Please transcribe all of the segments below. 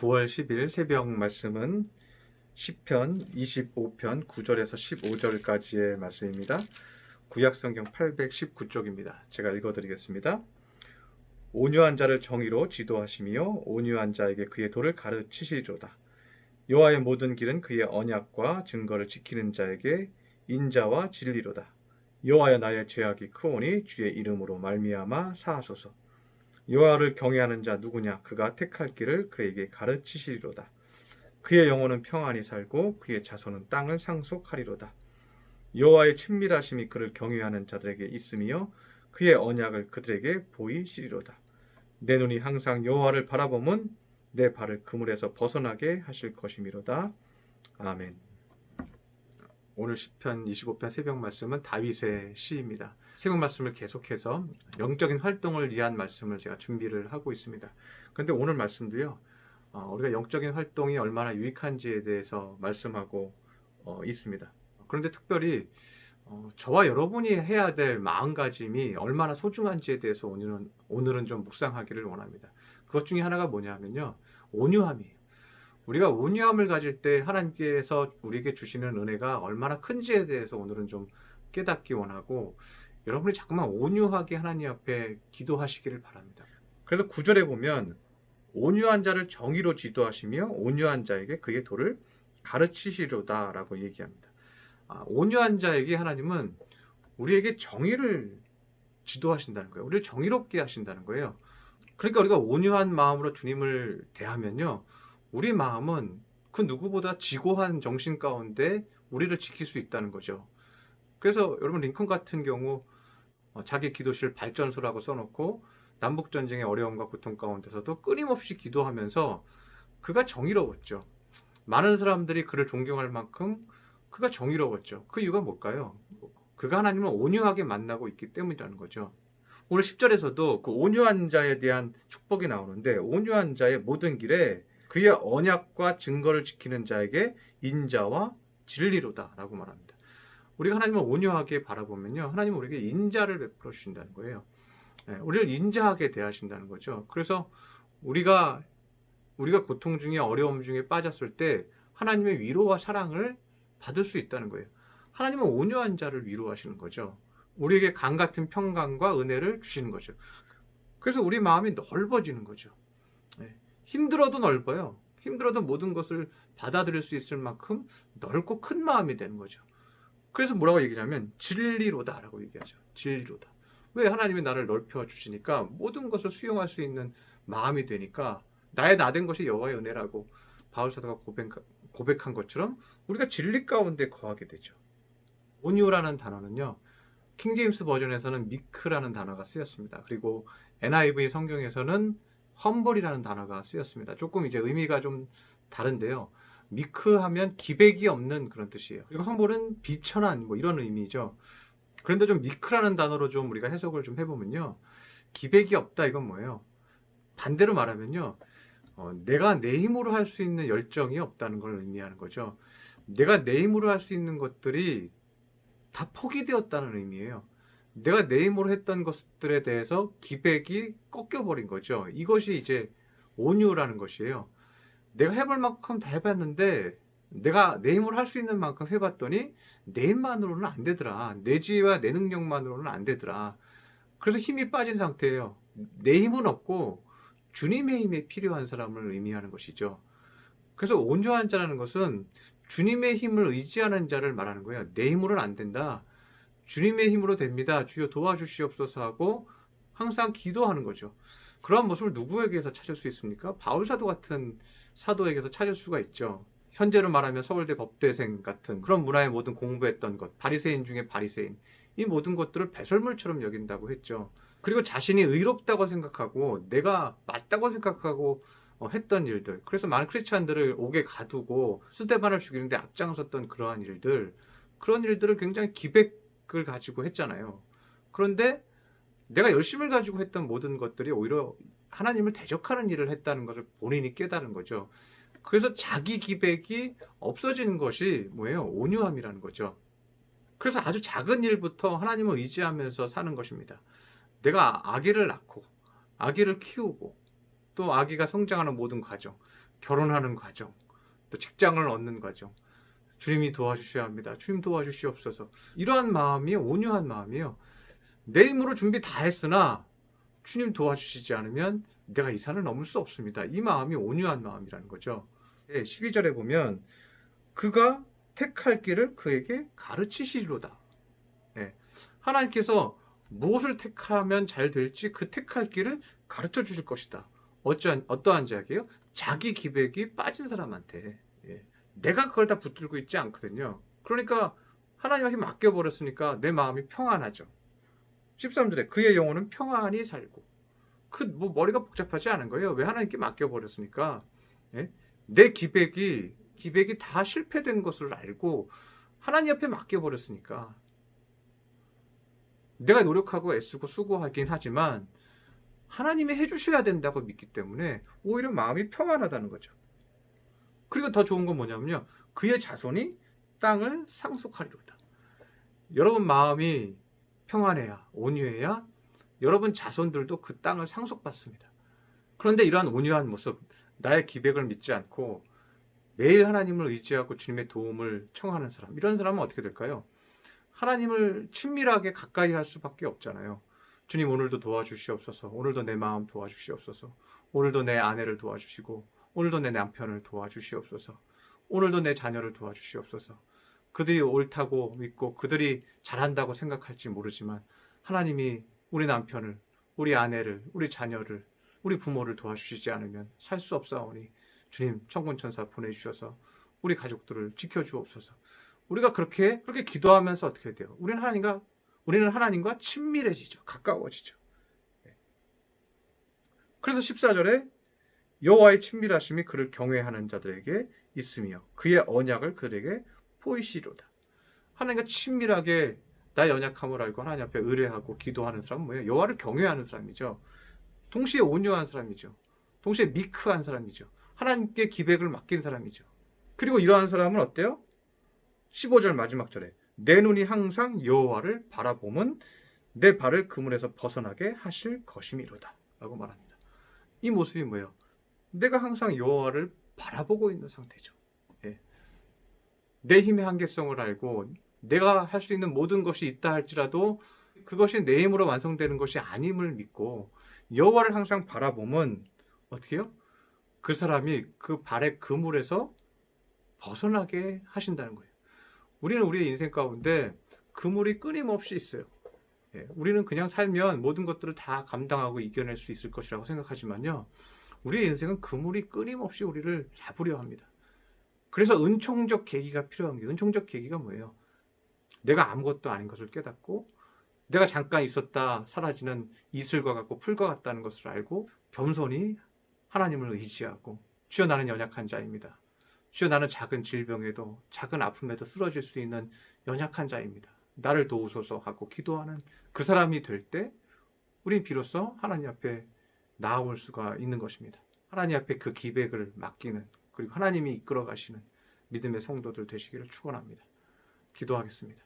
9월 10일 새벽 말씀은 시편 25편 9절에서 15절까지의 말씀입니다. 구약성경 819쪽입니다. 제가 읽어드리겠습니다. 온유한 자를 정의로 지도하시며 온유한 자에게 그의 도를 가르치시리로다. 여호와의 모든 길은 그의 언약과 증거를 지키는 자에게 인자와 진리로다. 여호와여, 나의 죄악이 크오니 주의 이름으로 말미암아 사하소서. 여호와를 경외하는 자 누구냐? 그가 택할 길을 그에게 가르치시리로다. 그의 영혼은 평안히 살고 그의 자손은 땅을 상속하리로다. 여호와의 친밀하심이 그를 경외하는 자들에게 있으며 그의 언약을 그들에게 보이시리로다. 내 눈이 항상 여호와를 바라보면 내 발을 그물에서 벗어나게 하실 것이미로다. 아멘. 오늘 시편 25편 새벽 말씀은 다윗의 시입니다. 새벽 말씀을 계속해서 영적인 활동을 위한 말씀을 제가 준비를 하고 있습니다. 그런데 오늘 말씀도요, 우리가 영적인 활동이 얼마나 유익한지에 대해서 말씀하고 있습니다. 그런데 특별히 저와 여러분이 해야 될 마음가짐이 얼마나 소중한지에 대해서 오늘은 좀 묵상하기를 원합니다. 그것 중에 하나가 뭐냐면요, 온유함이에요. 우리가 온유함을 가질 때 하나님께서 우리에게 주시는 은혜가 얼마나 큰지에 대해서 오늘은 좀 깨닫기 원하고, 여러분이 자꾸만 온유하게 하나님 앞에 기도하시기를 바랍니다. 그래서 9절에 보면 온유한 자를 정의로 지도하시며 온유한 자에게 그의 도를 가르치시리로다 라고 얘기합니다. 온유한 자에게 하나님은 우리에게 정의를 지도하신다는 거예요. 우리를 정의롭게 하신다는 거예요. 그러니까 우리가 온유한 마음으로 주님을 대하면요, 우리 마음은 그 누구보다 지고한 정신 가운데 우리를 지킬 수 있다는 거죠. 그래서 여러분, 링컨 같은 경우 자기 기도실 발전소라고 써놓고 남북전쟁의 어려움과 고통 가운데서도 끊임없이 기도하면서 그가 정의로웠죠. 많은 사람들이 그를 존경할 만큼 그가 정의로웠죠. 그 이유가 뭘까요? 그가 하나님을 온유하게 만나고 있기 때문이라는 거죠. 오늘 10절에서도 그 온유한 자에 대한 축복이 나오는데, 온유한 자의 모든 길에 그의 언약과 증거를 지키는 자에게 인자와 진리로다 라고 말합니다. 우리가 하나님을 온유하게 바라보면요, 하나님은 우리에게 인자를 베풀어 주신다는 거예요. 우리를 인자하게 대하신다는 거죠. 그래서 우리가 고통 중에, 어려움 중에 빠졌을 때 하나님의 위로와 사랑을 받을 수 있다는 거예요. 하나님은 온유한 자를 위로하시는 거죠. 우리에게 강 같은 평강과 은혜를 주시는 거죠. 그래서 우리 마음이 넓어지는 거죠. 힘들어도 넓어요. 힘들어도 모든 것을 받아들일 수 있을 만큼 넓고 큰 마음이 되는 거죠. 그래서 뭐라고 얘기하냐면 진리로다 라고 얘기하죠. 진리로다. 왜? 하나님이 나를 넓혀 주시니까 모든 것을 수용할 수 있는 마음이 되니까, 나의 나된 것이 여호와의 은혜라고 바울사도가 고백한 것처럼 우리가 진리 가운데 거하게 되죠. 온유라는 단어는요, 킹제임스 버전에서는 미크라는 단어가 쓰였습니다. 그리고 NIV 성경에서는 험벌이라는 단어가 쓰였습니다. 조금 이제 의미가 좀 다른데요. 미크 하면 기백이 없는 그런 뜻이에요. 그리고 험벌은 비천한 이런 의미죠. 그런데 좀 미크라는 단어로 좀 우리가 해석을 좀 해보면요, 기백이 없다 이건 뭐예요? 반대로 말하면요, 내가 내 힘으로 할 수 있는 열정이 없다는 걸 의미하는 거죠. 내가 내 힘으로 할 수 있는 것들이 다 포기되었다는 의미예요. 내가 내 힘으로 했던 것들에 대해서 기백이 꺾여버린 거죠. 이것이 이제 온유라는 것이에요. 내가 해볼 만큼 다 해봤는데, 내가 내 힘으로 할 수 있는 만큼 해봤더니 내 힘만으로는 안 되더라. 내 지혜와 내 능력만으로는 안 되더라. 그래서 힘이 빠진 상태예요. 내 힘은 없고 주님의 힘이 필요한 사람을 의미하는 것이죠. 그래서 온유한 자라는 것은 주님의 힘을 의지하는 자를 말하는 거예요. 내 힘으로는 안 된다. 주님의 힘으로 됩니다. 주여 도와주시옵소서 하고 항상 기도하는 거죠. 그러한 모습을 누구에게서 찾을 수 있습니까? 바울사도 같은 사도에게서 찾을 수가 있죠. 현재로 말하면 서울대 법대생 같은 그런 문화의 모든 공부했던 것, 바리새인 중에 바리새인, 이 모든 것들을 배설물처럼 여긴다고 했죠. 그리고 자신이 의롭다고 생각하고 내가 맞다고 생각하고 했던 일들, 그래서 많은 크리스찬들을 옥에 가두고 스데반을 죽이는데 앞장섰던 그러한 일들, 그런 일들을 굉장히 기백을 가지고 했잖아요. 그런데 내가 열심을 가지고 했던 모든 것들이 오히려 하나님을 대적하는 일을 했다는 것을 본인이 깨달은 거죠. 그래서 자기 기백이 없어지는 것이 뭐예요? 온유함이라는 거죠. 그래서 아주 작은 일부터 하나님을 의지하면서 사는 것입니다. 내가 아기를 낳고 아기를 키우고 또 아기가 성장하는 모든 과정, 결혼하는 과정, 또 직장을 얻는 과정, 주님이 도와주셔야 합니다. 주님 도와주시옵소서. 이러한 마음이 온유한 마음이에요. 내 힘으로 준비 다 했으나 주님 도와주시지 않으면 내가 이 산을 넘을 수 없습니다. 이 마음이 온유한 마음이라는 거죠. 12절에 보면 그가 택할 길을 그에게 가르치시리로다. 하나님께서 무엇을 택하면 잘 될지 그 택할 길을 가르쳐 주실 것이다. 어떠한 자에게요? 자기 기백이 빠진 사람한테. 내가 그걸 다 붙들고 있지 않거든요. 그러니까 하나님한테 맡겨버렸으니까 내 마음이 평안하죠. 13절에 그의 영혼은 평안히 살고, 머리가 복잡하지 않은 거예요. 왜? 하나님께 맡겨버렸으니까. 내 기백이 다 실패된 것을 알고 하나님 앞에 맡겨버렸으니까. 내가 노력하고 애쓰고 수고하긴 하지만 하나님이 해주셔야 된다고 믿기 때문에 오히려 마음이 평안하다는 거죠. 그리고 더 좋은 건 뭐냐면요, 그의 자손이 땅을 상속하리로다. 여러분 마음이 평안해야, 온유해야 여러분 자손들도 그 땅을 상속받습니다. 그런데 이러한 온유한 모습, 나의 기백을 믿지 않고 매일 하나님을 의지하고 주님의 도움을 청하는 사람, 이런 사람은 어떻게 될까요? 하나님을 친밀하게 가까이 할 수밖에 없잖아요. 주님 오늘도 도와주시옵소서. 오늘도 내 마음 도와주시옵소서. 오늘도 내 아내를 도와주시고, 오늘도 내 남편을 도와주시옵소서. 오늘도 내 자녀를 도와주시옵소서. 그들이 옳다고 믿고 그들이 잘한다고 생각할지 모르지만 하나님이 우리 남편을, 우리 아내를, 우리 자녀를, 우리 부모를 도와주시지 않으면 살 수 없사오니 주님 천군천사 보내주셔서 우리 가족들을 지켜주옵소서. 우리가 그렇게 기도하면서 어떻게 돼요? 우리는 하나님과 친밀해지죠. 가까워지죠. 그래서 14절에 여호와의 친밀하심이 그를 경외하는 자들에게 있으며 그의 언약을 그들에게 보이시리로다. 하나님과 친밀하게 나의 연약함을 알고 하나님 앞에 의뢰하고 기도하는 사람은 뭐예요? 여호와를 경외하는 사람이죠. 동시에 온유한 사람이죠. 동시에 미크한 사람이죠. 하나님께 기백을 맡긴 사람이죠. 그리고 이러한 사람은 어때요? 15절 마지막 절에 내 눈이 항상 여호와를 바라보면 내 발을 그물에서 벗어나게 하실 것이미로다 라고 말합니다. 이 모습이 뭐예요? 내가 항상 여호와를 바라보고 있는 상태죠. 내 힘의 한계성을 알고 내가 할 수 있는 모든 것이 있다 할지라도 그것이 내 힘으로 완성되는 것이 아님을 믿고 여호와를 항상 바라보면 어떻게 해요? 그 사람이 그 발의 그물에서 벗어나게 하신다는 거예요. 우리는 우리의 인생 가운데 그물이 끊임없이 있어요. 우리는 그냥 살면 모든 것들을 다 감당하고 이겨낼 수 있을 것이라고 생각하지만요, 우리의 인생은 그물이 끊임없이 우리를 잡으려 합니다. 그래서 은총적 계기가 필요합니다. 은총적 계기가 뭐예요? 내가 아무것도 아닌 것을 깨닫고 내가 잠깐 있었다 사라지는 이슬과 같고 풀과 같다는 것을 알고 겸손히 하나님을 의지하고 주여 나는 연약한 자입니다. 주여 나는 작은 질병에도 작은 아픔에도 쓰러질 수 있는 연약한 자입니다. 나를 도우소서 하고 기도하는 그 사람이 될 때 우린 비로소 하나님 앞에 나아올 수가 있는 것입니다. 하나님 앞에 그 기백을 맡기는, 그리고 하나님이 이끌어 가시는 믿음의 성도들 되시기를 축원합니다. 기도하겠습니다.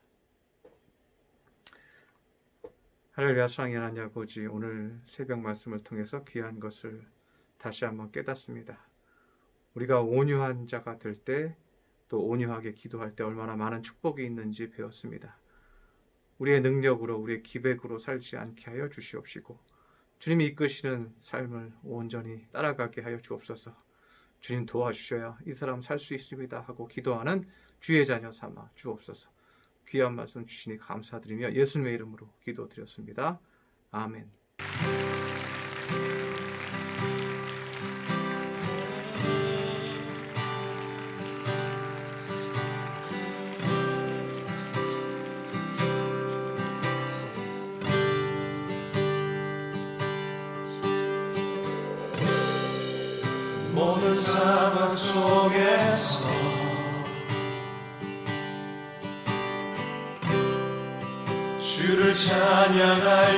할렐루야. 사랑의 하나님 아버지, 오늘 새벽 말씀을 통해서 귀한 것을 다시 한번 깨닫습니다. 우리가 온유한 자가 될 때, 또 온유하게 기도할 때 얼마나 많은 축복이 있는지 배웠습니다. 우리의 능력으로, 우리의 기백으로 살지 않게 하여 주시옵시고 주님이 이끄시는 삶을 온전히 따라가게 하여 주옵소서. 주님 도와주셔야 이 사람 살 수 있습니다 하고 기도하는 주의 자녀 삼아 주옵소서. 귀한 말씀 주시니 감사드리며 예수님의 이름으로 기도드렸습니다. 아멘. 모든 상황 속에서 주를 찬양할지라